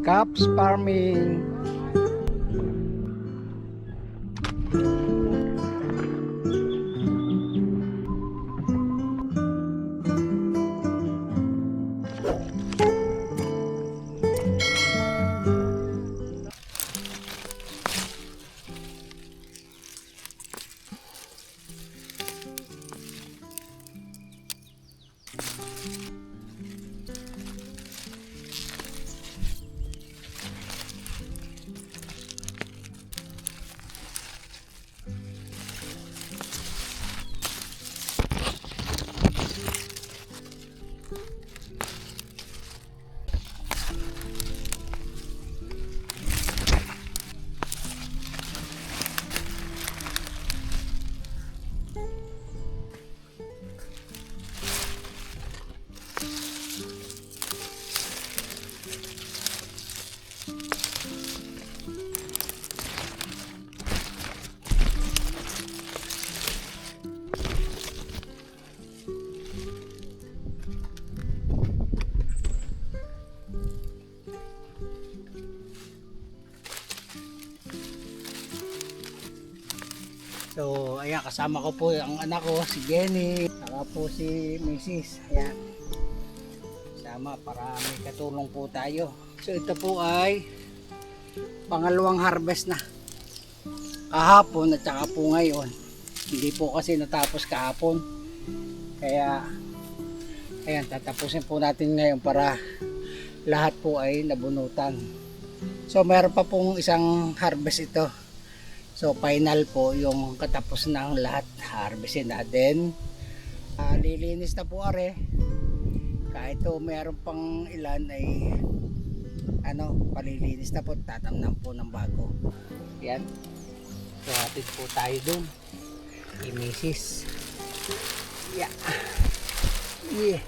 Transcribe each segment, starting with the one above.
Caps Farming. So, ayan, kasama ko po ang anak ko, si Jenny, saka po si Mrs. Ayan. Kasama para may katulong po tayo. So, ito po ay pangalawang harvest na. Kahapon at saka po ngayon. Hindi po kasi natapos kahapon. Kaya, ayan, tatapusin po natin ngayon para lahat po ay nabunutan. So, mayroon pa pong isang harvest ito. So final po yung katapos ng lahat, harvestin natin. Lilinis na po are. Kahit to mayroon pang ilan ay palilinis na po, tatamnan po ng bago. Yan. So hatid po tayo dun. Imisis. Yeah. Yeah.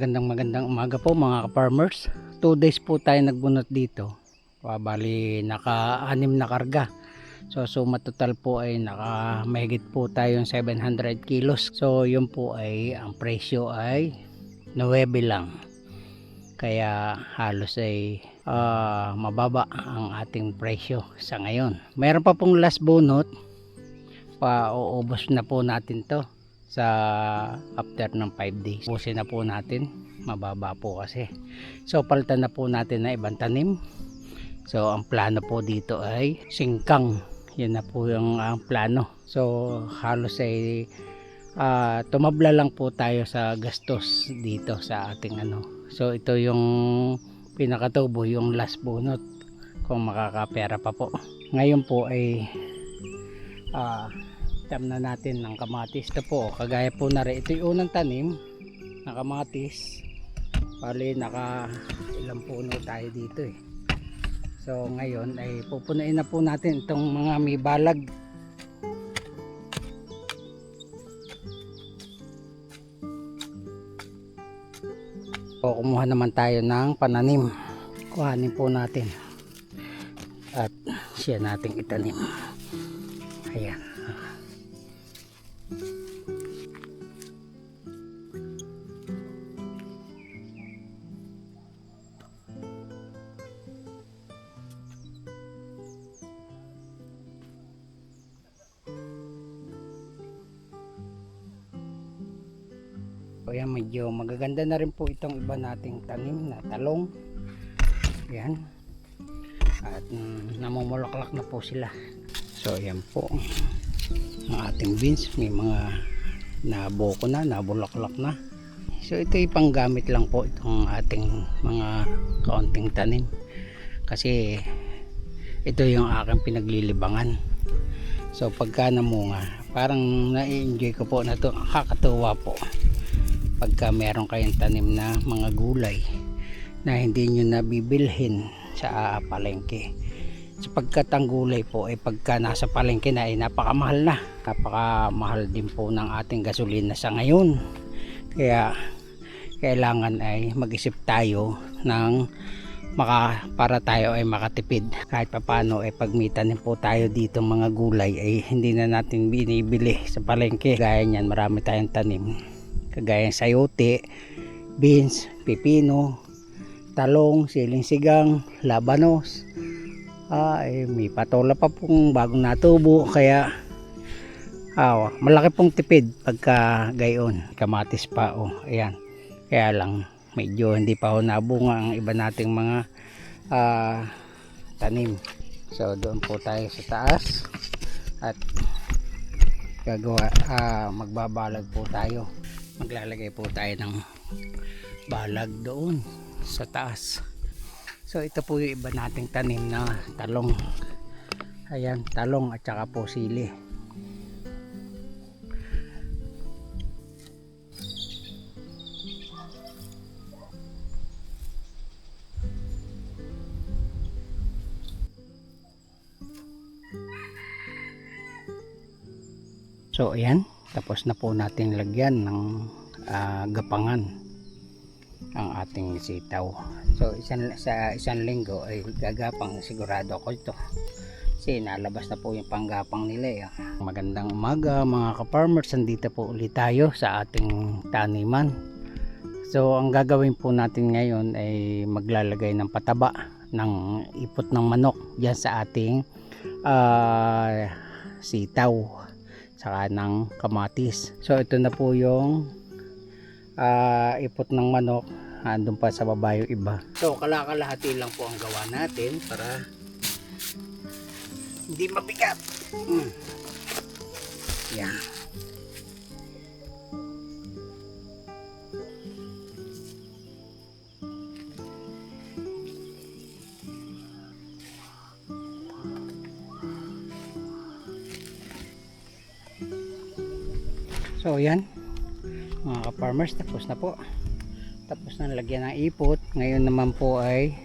Magandang umaga po mga ka-farmers. 2 days po tayo nagbunot dito. Bali naka-6 na karga. So suma total po ay mahigit po tayo yung 700 kilos. So yun po ay ang presyo ay 9 lang. Kaya halos ay mababa ang ating presyo sa ngayon. Mayroon pa pong last bunot. Pauubos na po natin to sa after ng 5 days. Ubusin na po natin, mababa po kasi. So palitan na po natin na ibang tanim. So ang plano po dito ay singkang. Yan na po yung plano. So halos ay tumabla lang po tayo sa gastos dito sa ating So ito yung pinakatubo, yung last bunot kung makakapera pa po. Ngayon po ay tam na natin ng kamatis. Ito po, kagaya po na rin, ito yung unang tanim ng kamatis. Bali ilang puno tayo dito eh. So ngayon ay pupunuin na po natin itong mga may balag. So kumuha naman tayo ng pananim. Kuhanin po natin at siya nating itanim. Ayan. O yan, medyo magaganda na rin po itong iba nating tanim na talong. Yan. At namumulaklak na po sila. So yan po ang ating beans. May mga nabuko na, nabulaklak na. So ito yung panggamit lang po itong ating mga kaunting tanim. Kasi ito yung aking pinaglilibangan. So pagka namunga, parang na-enjoy ko po na to. Kakatuwa po pagka meron kayong tanim na mga gulay na hindi nyo nabibilhin sa palengke. Sapagkat ang gulay po ay pagka nasa palengke na ay napakamahal na. Napakamahal din po ng ating gasolina sa ngayon. Kaya kailangan ay mag-isip tayo ng para tayo ay makatipid. Kahit papano ay pagmitanin po tayo dito mga gulay ay hindi na natin binibili sa palengke. Gaya niyan, marami tayong tanim. Kagaya sayote, beans, pipino, talong, siling sigang, labanos. May patola pa pong bagong natubo. Kaya malaki pong tipid pagka gayon. Kamatis pa. Ayan. Kaya lang medyo hindi pa nabunga ang iba nating mga tanim. So doon po tayo sa taas at magbabalag po tayo. Maglalagay po tayo ng balag doon sa taas. So ito po yung iba nating tanim na talong. Ayan, talong at saka po sili. So ayan, tapos na po natin lagyan ng gapangan ang ating sitaw. So sa isang linggo ay gagapang sigurado ko ito. Kasi nalabas na po yung panggapang nila. Magandang umaga mga ka-farmers, nandito po ulit tayo sa ating taniman. So ang gagawin po natin ngayon ay maglalagay ng pataba ng ipot ng manok diyan sa ating sitaw saka ng kamatis. So ito na po yung ipot ng manok. Andun pa sa baba yung iba. So kalakalahati lang po ang gawa natin para hindi mabigat. Yan. So yan mga ka-farmers, tapos na po. Tapos na lagyan ng ipot. Ngayon naman po ay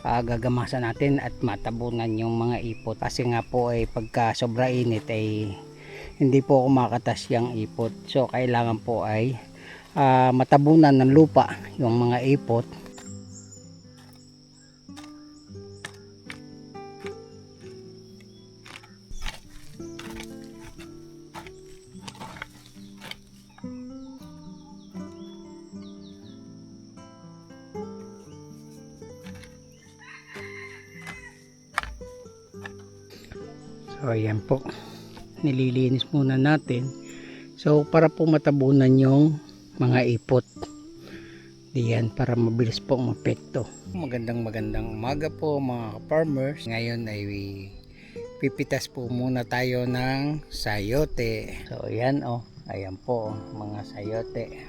gagamasan natin at matabunan yung mga ipot. Kasi nga po ay pagka sobra init ay hindi po kumakatas yung ipot. So kailangan po ay matabunan ng lupa yung mga ipot. So ayan po, nililinis muna natin. So para po matabunan yung mga ipot diyan, para mabilis po mapekto. Magandang umaga po mga farmers. Ngayon ay pipitas po muna tayo ng sayote. So ayan ayan po mga sayote.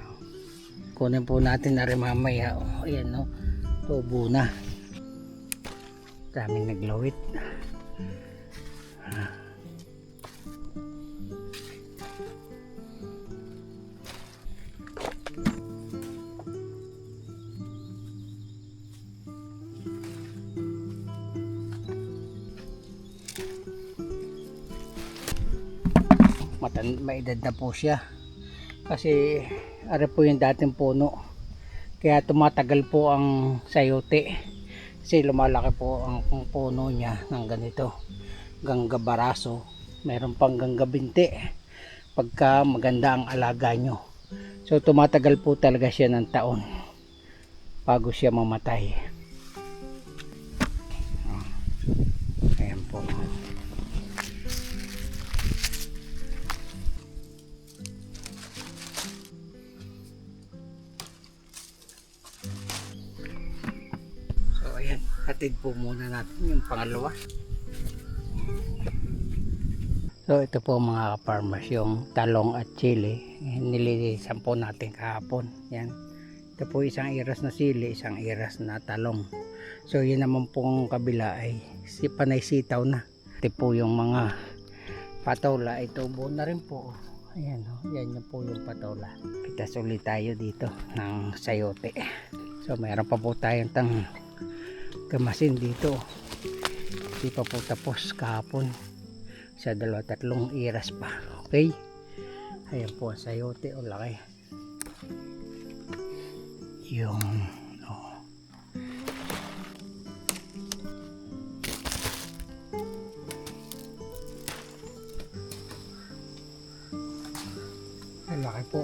Kunin po natin na rin mamaya. Ayan tubo na. Daming naglawit. May edad na po siya kasi ari po yung dating puno, kaya tumatagal po ang sayote kasi lumalaki po ang puno niya ng ganito hanggang baraso, meron pang hanggang binti pagka maganda ang alaga nyo. So tumatagal po talaga siya ng taon bago siya mamatay. Ayan po. Hatid po muna natin yung pangalawa. So ito po mga farmers, yung talong at chili nililisan po natin kahapon. Yan. Ito po isang iras na sili, isang iras na talong. So yun naman pong kabila ay panay sitaw na. Ito po yung mga patola, ito buo na rin po. Ayan o, yan yung po yung patola. Pitas ulit tayo dito ng sayote. So mayroon pa po tayong kamasin dito. Hindi pa po tapos kahapon. Sa 2-3 iras pa. Okay. Ayan po ang sayote o laki. Yung ang laki po.